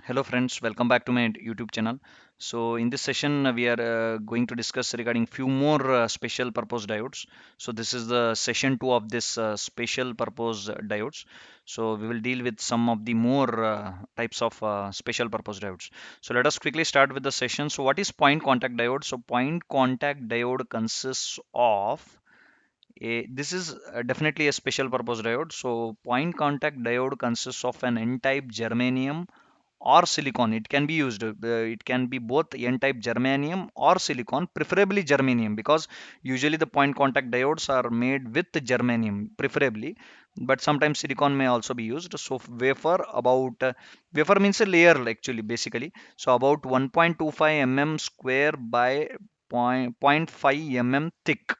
Hello friends, welcome back to my YouTube channel. So in this session we are going to discuss regarding few more special purpose diodes. So this is the session 2 of this special purpose diodes. So we will deal with some of the more types of special purpose diodes. So let us quickly start with the session. So what is point contact diode? So point contact diode consists of this is definitely a special purpose diode. So point contact diode consists of an n-type germanium or silicon. It can be used, it can be both n-type germanium or silicon, preferably germanium, because usually the point contact diodes are made with germanium preferably, but sometimes silicon may also be used. So wafer means a layer actually, basically. So about 1.25 mm square by point point 0.5 mm thick.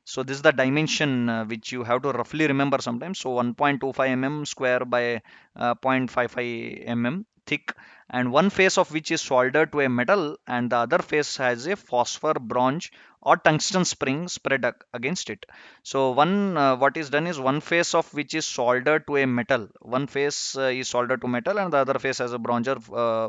So this is the dimension which you have to roughly remember sometimes. So 1.25 mm square by 0.55 mm thick, and one face of which is soldered to a metal and the other face has a phosphor bronze or tungsten spring spread against it. So what is done is one face of which is soldered to a metal. One face is soldered to metal and the other face has a bronze or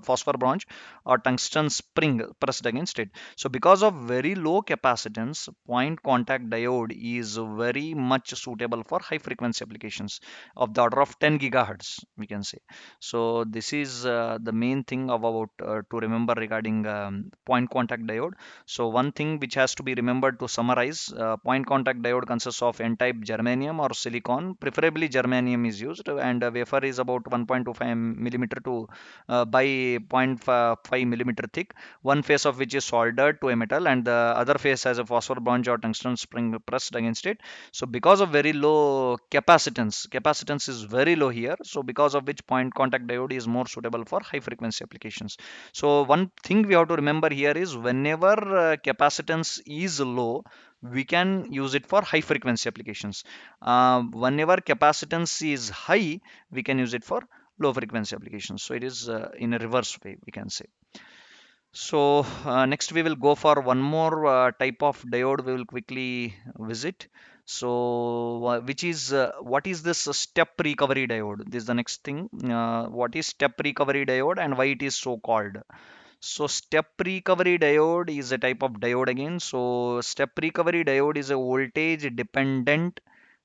phosphor bronze or tungsten spring pressed against it. So because of very low capacitance, point contact diode is very much suitable for high frequency applications of the order of 10 gigahertz, we can say. So this is the main thing about to remember regarding point contact diode. So one thing which has to be remembered to summarize, point contact diode consists of n-type germanium or silicon, preferably germanium is used, and wafer is about 1.25 millimeter to by zero point 0.5 millimeter thick, one face of which is soldered to a metal and the other face has a phosphor bronze or tungsten spring pressed against it. So because of very low capacitance is very low here, so because of which point contact diode is more suitable for high frequency applications. So one thing we have to remember here is whenever capacitance is low, we can use it for high frequency applications. Whenever capacitance is high, we can use it for low frequency applications. So it is in a reverse way, we can say. So next we will go for one more type of diode we will quickly visit. So which is what is this step recovery diode? This is the next thing. What is step recovery diode and why it is so called? So step recovery diode is a type of diode again. So step recovery diode is a voltage dependent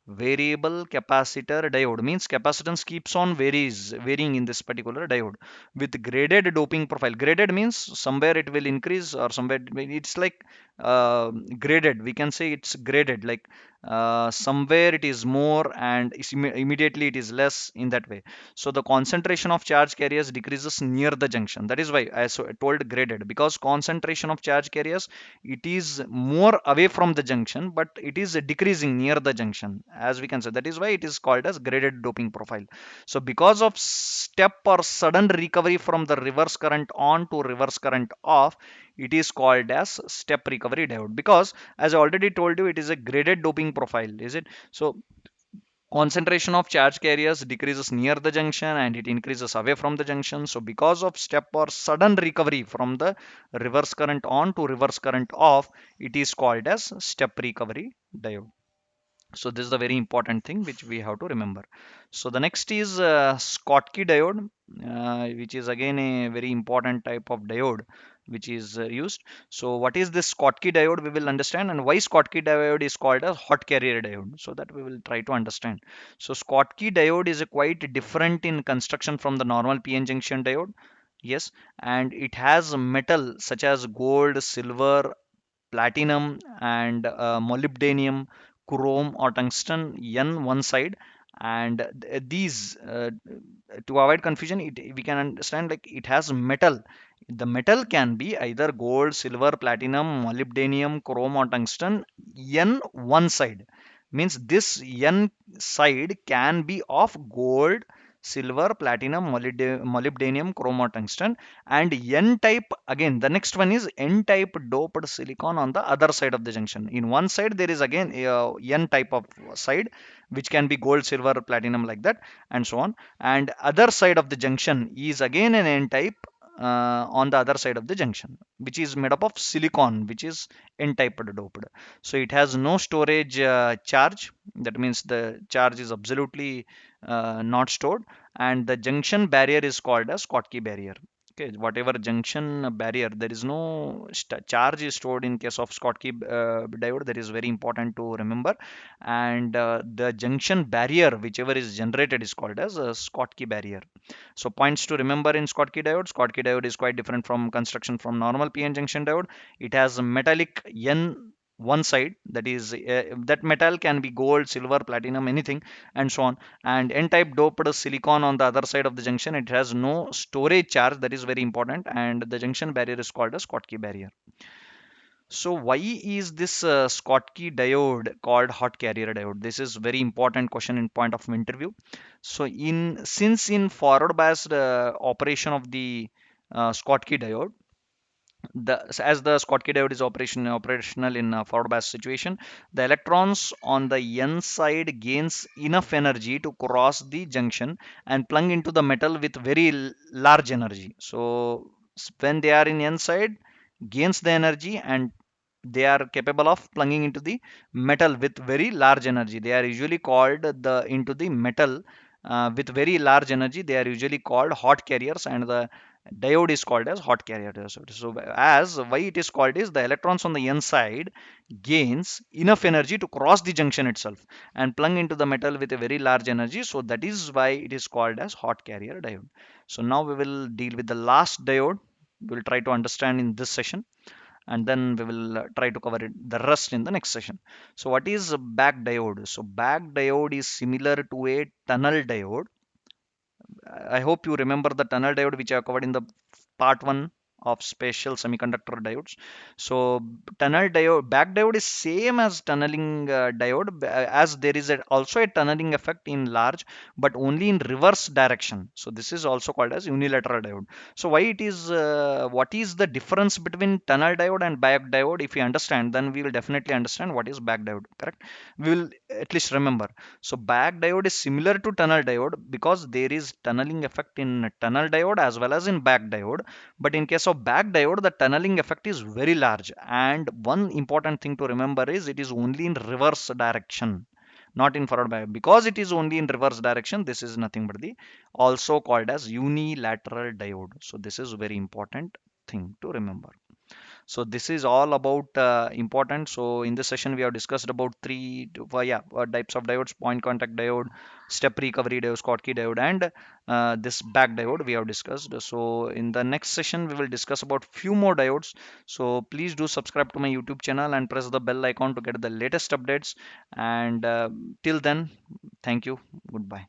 variable capacitor diode, means capacitance keeps on varying in this particular diode with graded doping profile. Graded means somewhere it will increase or somewhere it's like graded, we can say it's graded, like somewhere it is more and immediately it is less, in that way. So the concentration of charge carriers decreases near the junction. That is why I told graded, because concentration of charge carriers, it is more away from the junction but it is decreasing near the junction, as we can say. That is why it is called as graded doping profile. So because of step or sudden recovery from the reverse current on to reverse current off, it is called as step recovery diode, because as I already told you, it is a graded doping profile, is it? So concentration of charge carriers decreases near the junction and it increases away from the junction. So because of step or sudden recovery from the reverse current on to reverse current off, it is called as step recovery diode. So this is the very important thing which we have to remember. So the next is Schottky diode, which is again a very important type of diode which is used. So what is this Schottky diode? We will understand, and why Schottky diode is called a hot carrier diode. So that we will try to understand. So Schottky diode is a quite different in construction from the normal PN junction diode. Yes, and it has metal such as gold, silver, platinum and molybdenum, chrome or tungsten n one side, and these to avoid confusion, we can understand like it has metal. The metal can be either gold, silver, platinum, molybdenum, chrome or tungsten n one side, means this n side can be of gold, silver, platinum, molybdenum, chrome or tungsten, and n type, again the next one is n type doped silicon on the other side of the junction. In one side there is again n type of side which can be gold, silver, platinum, like that, and so on, and other side of the junction is again an n type on the other side of the junction, which is made up of silicon, which is n type doped. So it has no storage charge, that means the charge is absolutely not stored, and the junction barrier is called as Schottky barrier. Okay, whatever junction barrier, there is no charge is stored in case of Schottky diode. That is very important to remember. And the junction barrier, whichever is generated, is called as a Schottky barrier. So points to remember in Schottky diode. Schottky diode is quite different from construction from normal PN junction diode. It has a metallic N one side, that is that metal can be gold, silver, platinum, anything, and so on, and n-type doped silicon on the other side of the junction. It has no storage charge, that is very important, and the junction barrier is called a Schottky barrier. So why is this Schottky diode called hot carrier diode? This is very important question in point of interview. So in forward biased operation of the Schottky diode, as the Schottky diode is operational in a forward bias situation, the electrons on the n side gains enough energy to cross the junction and plunge into the metal with very large energy. So when they are in n side, gains the energy, and they are capable of plunging into the metal with very large energy. They are usually called the into the metal with very large energy. They are usually called hot carriers, and the diode is called as hot carrier diode. So as why it is called is the electrons on the n side gains enough energy to cross the junction itself and plunge into the metal with a very large energy. So that is why it is called as hot carrier diode. So now we will deal with the last diode. We will try to understand in this session, and then we will try to cover the rest in the next session. So what is a back diode? So back diode is similar to a tunnel diode. I hope you remember the tunnel diode which I covered in the part 1 of special semiconductor diodes. So tunnel diode, back diode is same as tunneling diode, as there is also a tunneling effect in large, but only in reverse direction. So this is also called as unilateral diode. So why it is, what is the difference between tunnel diode and back diode? If we understand, then we will definitely understand what is back diode, correct? We will at least remember. So back diode is similar to tunnel diode because there is tunneling effect in tunnel diode as well as in back diode. But in case of back diode, the tunneling effect is very large. And one important thing to remember is it is only in reverse direction, not in forward bias. Because it is only in reverse direction, this is nothing but the also called as unilateral diode. So this is very important thing to remember. So this is all about important. So in this session we have discussed about types of diodes: point contact diode, step recovery diode, Schottky diode, and this back diode we have discussed. So in the next session we will discuss about few more diodes. So please do subscribe to my YouTube channel and press the bell icon to get the latest updates. And till then, thank you, goodbye.